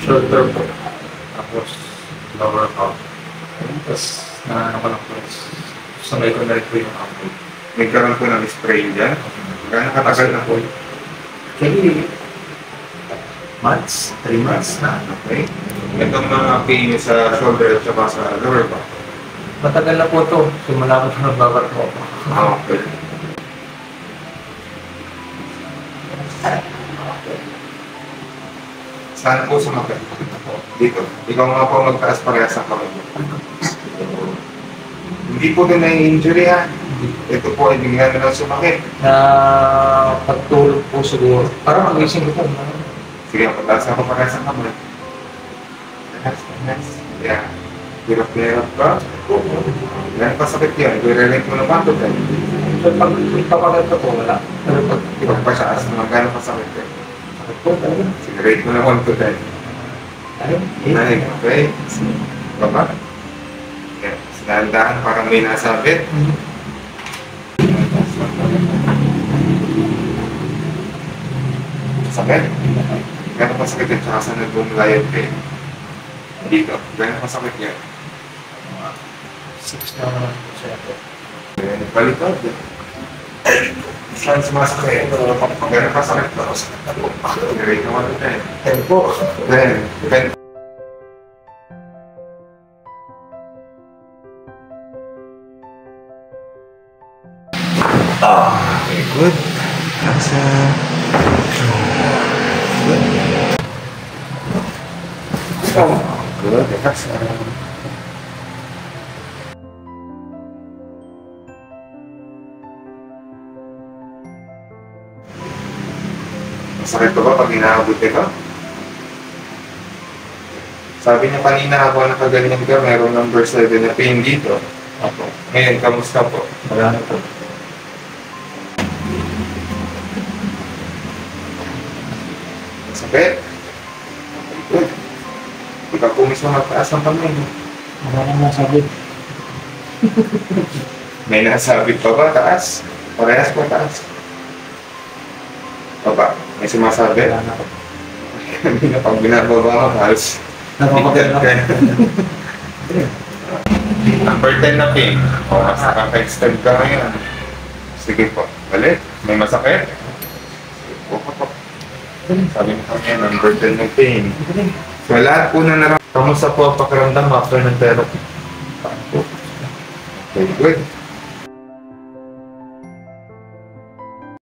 shoulder po. Tapos, lower back. Tapos, naano ko lang po. Sabay ko na rin po yung ako. Nagkaroon po ng sprain dyan. Gano'ng katagal na po? Actually, months, 3 months na. Okay. Itong mga pain sa shoulder at saka sa lower back. Matagal na po ito. Simula ko siya nagbabat po. Okay. Saan po sumakit? Dito. Ikaw nga po magtaas parehas ang kamay mo. Hindi po din na-injury ha. Ito po ay bigla na lang sumakit. Na pagtulog po siguro. Parang magising ko po. Sige, pataas ako parehas ang kamay. Nice. Yeah. Hirap ka. Yan pa sakit yan. I-relate mo naman ito tayo. So, pag ipapagal ko po, wala. Pero pag Ipag pa siya as magkano pa sakit yan. sakit po, talaga. Sige, rate mo naman ito tayo. Ayun, Nine, okay. Baba. Yeah. Dahan-dahan parang may nasabit. Sakit? Gano'n pa sakit yan, tsaka sa nag-bumulayan kayo. Dito, gano'n pa sakit yan. 6 na naman po siya po. Balitod. Saan sumasakit? Gano'n pa sakit ba? Rate naman ito tayo. Ayun po. Then, depende. Okay, good. That's good. That's masakit pa ba pag inaabot ka? Sabi niya kanina ako nakaganyan ka, mayroong number 7 na pain dito. Opo. Ngayon, kamusta po? Wala na po. Masakit? Good. Ikaw po mismo magtaas ng kamay. Wala nang nasabit. May nasabit pa ba? Taas? Parehas po taas. Baba, may sumasabi? Wala na po. Kanina pag binababa mo, halos Nakakagal na po. number 10 na pain. O, mas nakaka-extend ka ngayon. Sige po, balik. May masakit? Sige po. Sabi mo kanya, number 10 na pain. So, lahat po na naramdaman. Kamusta po ang pakiramdam after ng therapy? Okay, good.